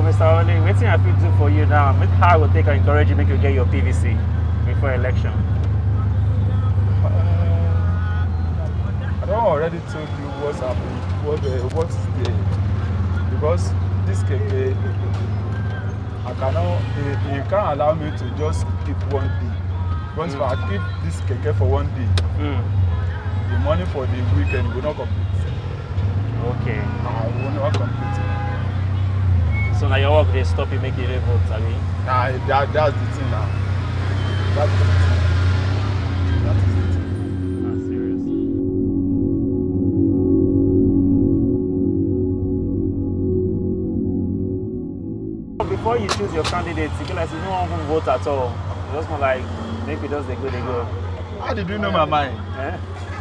Mr. Oli, wetin I fit do for you now? How I will take and encourage you make you get your PVC before election? I don't already told you what's happening, what's there. Because this keke, I cannot, you can't allow me to just keep one day. Because if I keep this keke for one day, the money for the weekend will not complete. Okay. I will not complete it. So now your work they stop you make the vote, I mean? That's the thing now. That's the thing. That is the thing. That's serious. Before you choose your candidates, you feel like you don't even vote at all. You just more like maybe just they go. How did you know my mind? Eh?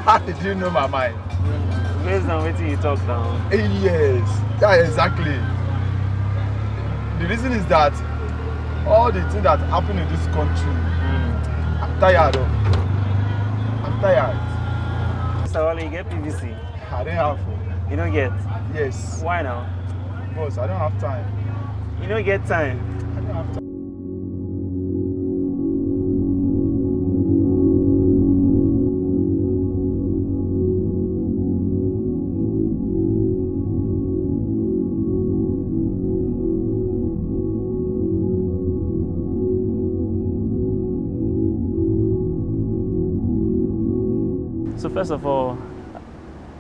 How did you know my mind? Based on what you talk now. Yes, yeah, exactly. The reason is that all the things that happen in this country, I'm tired of. I'm tired. Mr. Wale, you get PVC? I don't have to. You don't get? Yes. Why now? Boss, I don't have time. You don't get time? I don't have time. So first of all,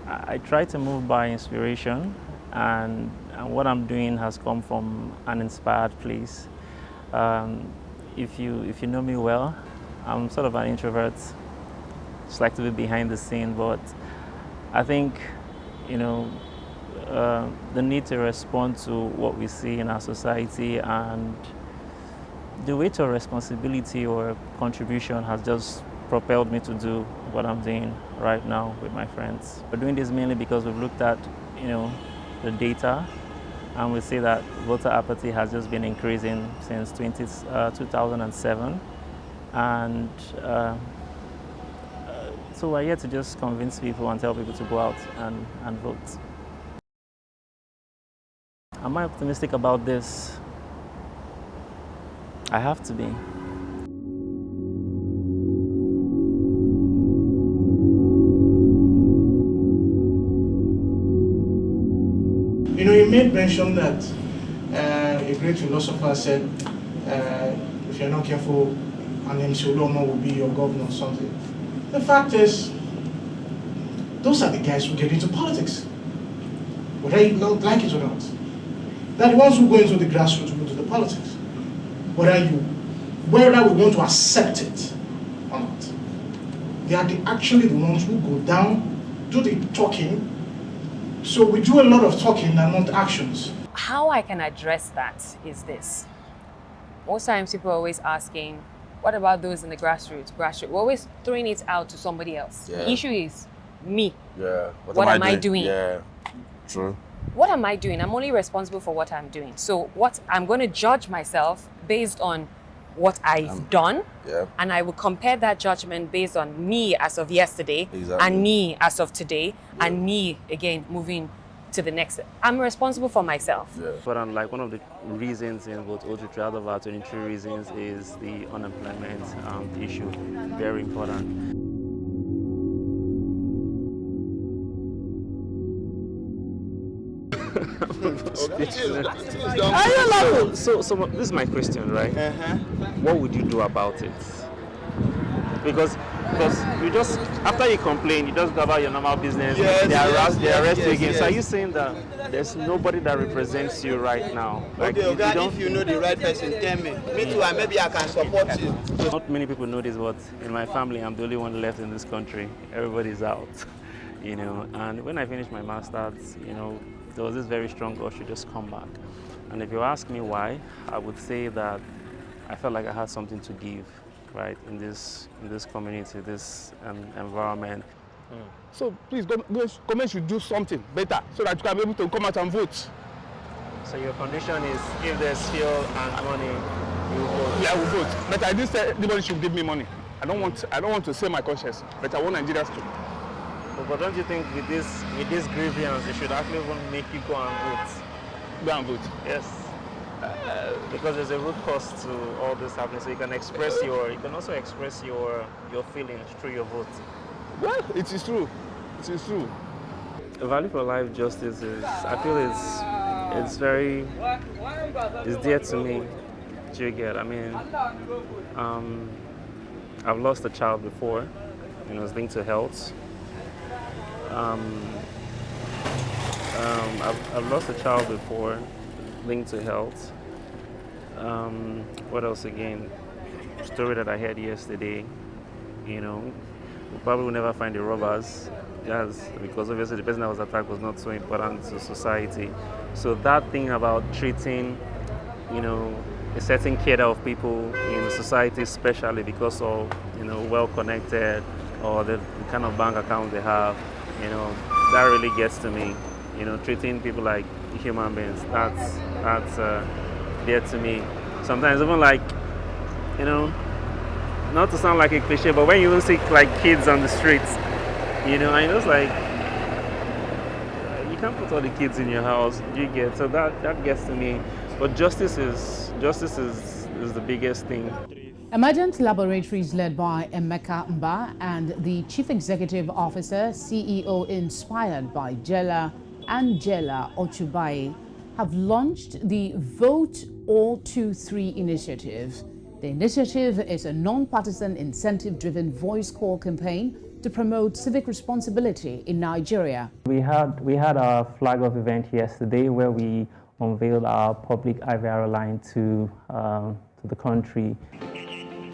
I try to move by inspiration, and what I'm doing has come from an inspired place. If you know me well, I'm sort of an introvert. Just like to be behind the scene, but I think the need to respond to what we see in our society and the weight of responsibility or contribution has just propelled me to do what I'm doing right now with my friends. We're doing this mainly because we've looked at, the data, and we see that voter apathy has just been increasing since 2007. And so we're here to just convince people and tell people to go out and vote. Am I optimistic about this? I have to be. You made mention that a great philosopher said, if you're not careful, an Solomon will be your governor or something. The fact is, those are the guys who get into politics, whether you don't like it or not. They're the ones who go into the grassroots, who go to the politics, whether we want to accept it or not. They are actually the ones who go down, do the talking. So we do a lot of talking and not actions. How I can address that is this. Most times people are always asking, what about those in the grassroots? We're always throwing it out to somebody else. Yeah. The issue is me. Yeah. What am I doing? Yeah. True. What am I doing? I'm only responsible for what I'm doing. So I'm going to judge myself based on what I've done, and I will compare that judgment based on me as of yesterday, and me as of today, and me again moving to the next. I'm responsible for myself. Yeah. But one of the reasons in vote 03 out of our 23 reasons is the unemployment issue. Very important. So this is my question, right? What would you do about it? Because you just, after you complain, you just go about your normal business. They arrest you again. So are you saying that there's nobody that represents you right now? Like, okay, if you know the right person, tell me. Me too, and maybe I can support you. Not many people know this, but in my family, I'm the only one left in this country. Everybody's out, And when I finished my master's, there was this very strong urge to just come back. And if you ask me why, I would say that I felt like I had something to give, right, in this community, this environment. So please, government should do something better so that you can be able to come out and vote. So your condition is if there's fuel and money, you vote? Yeah, I will vote. But I didn't say anybody should give me money. I don't want to sell my conscience, but I want Nigerians to. But don't you think with this grievance, they should actually even make you go and vote? Go and vote? Yes. because there's a root cause to all this happening. So you can also express your feelings through your vote. Well, it is true. It is true. The value for life justice is, I feel it's dear to me. Do you get? I mean, I've lost a child before, and it was linked to health. I've lost a child before, linked to health. What else again? Story that I heard yesterday. We probably will never find the robbers. Yes, because obviously the person that was attacked was not so important to society. So that thing about treating, a certain cadre of people in society, especially because of, well-connected or the kind of bank account they have, that really gets to me. Treating people like human beings, that's dear to me. Sometimes even like, not to sound like a cliche, but when you even see like kids on the streets, and it's like, you can't put all the kids in your house. You get, so that gets to me. But justice is the biggest thing. Emergent Laboratories, led by Emeka Mba and the Chief Executive Officer, CEO, inspired by Angela Ochubai, have launched the Vote All 2-3 initiative. The initiative is a non-partisan, incentive-driven voice call campaign to promote civic responsibility in Nigeria. We had our flag off event yesterday where we unveiled our public IVR line to the country.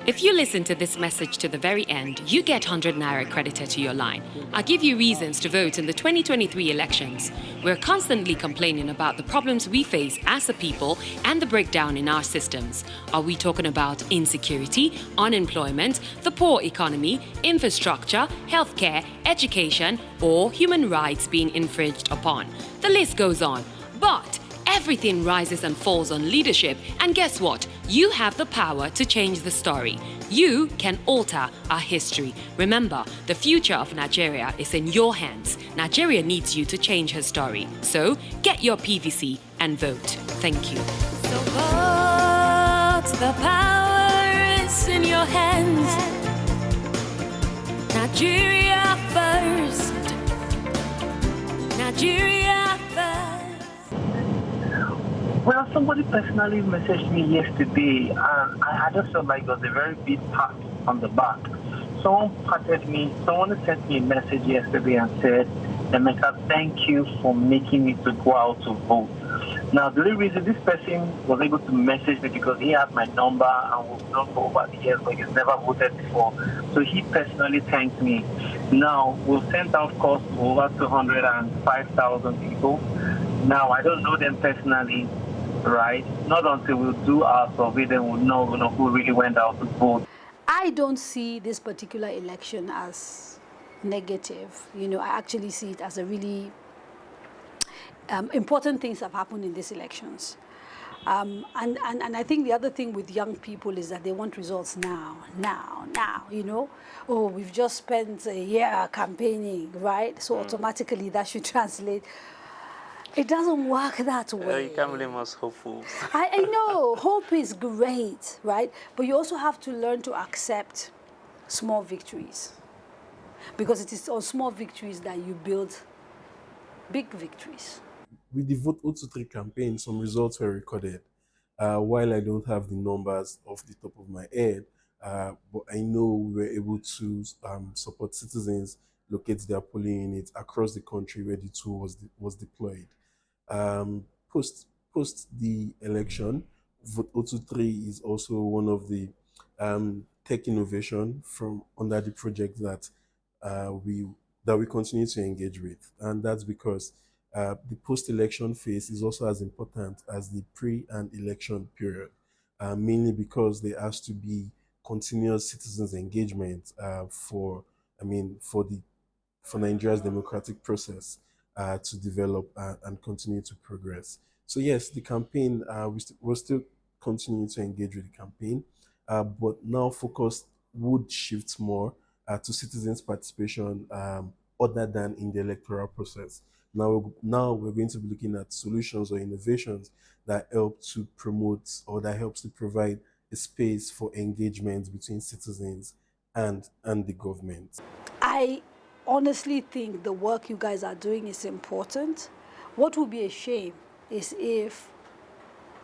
If you listen to this message to the very end, you get 100 Naira credited to your line. I'll give you reasons to vote in the 2023 elections. We're constantly complaining about the problems we face as a people and the breakdown in our systems. Are we talking about insecurity, unemployment, the poor economy, infrastructure, healthcare, education, or human rights being infringed upon? The list goes on. But everything rises and falls on leadership, and guess what? You have the power to change the story. You can alter our history. Remember, the future of Nigeria is in your hands. Nigeria needs you to change her story. So, get your PVC and vote. Thank you. So vote, the power is in your hands. Nigeria first. Nigeria first. Well, somebody personally messaged me yesterday, and I just felt like it was a very big pat on the back. Someone sent me a message yesterday and said, Emeka, thank you for making me to go out to vote. Now, the only reason this person was able to message me because he had my number and we've known for over the years, but he's never voted before. So he personally thanked me. Now, we've sent out calls to over 205,000 people. Now, I don't know them personally, right? Not until we'll do our survey, then we'll know, who really went out to vote. I don't see this particular election as negative. I actually see it as a really important things have happened in these elections. And I think the other thing with young people is that they want results now, Oh, we've just spent a year campaigning, right? So automatically that should translate. It doesn't work that way. You can't blame us hopefuls. I know, hope is great, right? But you also have to learn to accept small victories. Because it is on small victories that you build big victories. With the Vote 023 campaign, some results were recorded. While I don't have the numbers off the top of my head, but I know we were able to support citizens locate their polling units across the country where the tool was deployed. Post the election, Vote 023 is also one of the tech innovation from under the project that we continue to engage with, and that's because the post-election phase is also as important as the pre and election period, mainly because there has to be continuous citizens engagement for Nigeria's democratic process to develop and continue to progress. So yes, the campaign, we're still continuing to engage with the campaign, but now focus would shift more to citizens' participation other than in the electoral process. Now we're going to be looking at solutions or innovations that help to promote or that helps to provide a space for engagement between citizens and the government. I honestly think the work you guys are doing is important. What would be a shame is if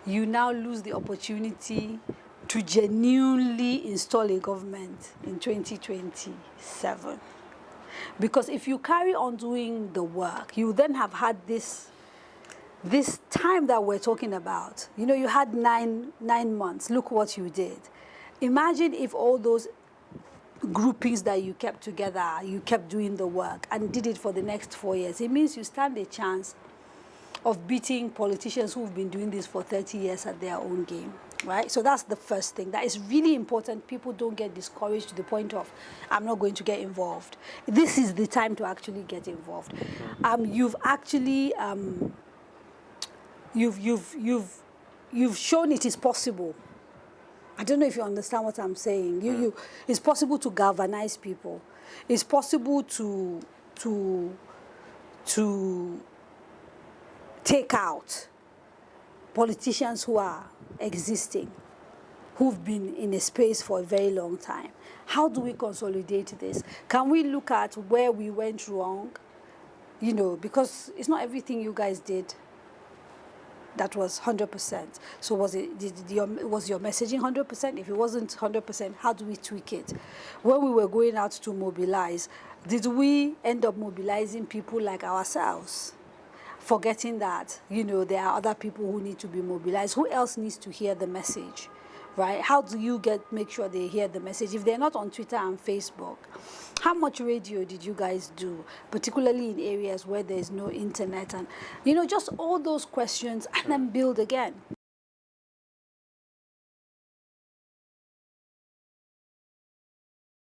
you now lose the opportunity to genuinely install a government in 2027. Because if you carry on doing the work, you then have had this time that we're talking about. You know, you had nine months. Look what you did. Imagine if all those groupings that you kept together, you kept doing the work and did it for the next 4 years. It means you stand a chance of beating politicians who've been doing this for 30 years at their own game, right? So that's the first thing. That is really important. People don't get discouraged to the point of, I'm not going to get involved. This is the time to actually get involved. You've actually, you've shown it is possible. I don't know if you understand what I'm saying. It's possible to galvanize people. It's possible to take out politicians who are existing, who've been in a space for a very long time. How do we consolidate this? Can we look at where we went wrong? You know, because it's not everything you guys did that was 100%. So was your messaging 100%? If it wasn't 100%, how do we tweak it? When we were going out to mobilize, did we end up mobilizing people like ourselves? Forgetting that, you know, there are other people who need to be mobilized. Who else needs to hear the message, right? How do you make sure they hear the message? If they're not on Twitter and Facebook, how much radio did you guys do, particularly in areas where there's no internet? And, you know, just all those questions, and then build again.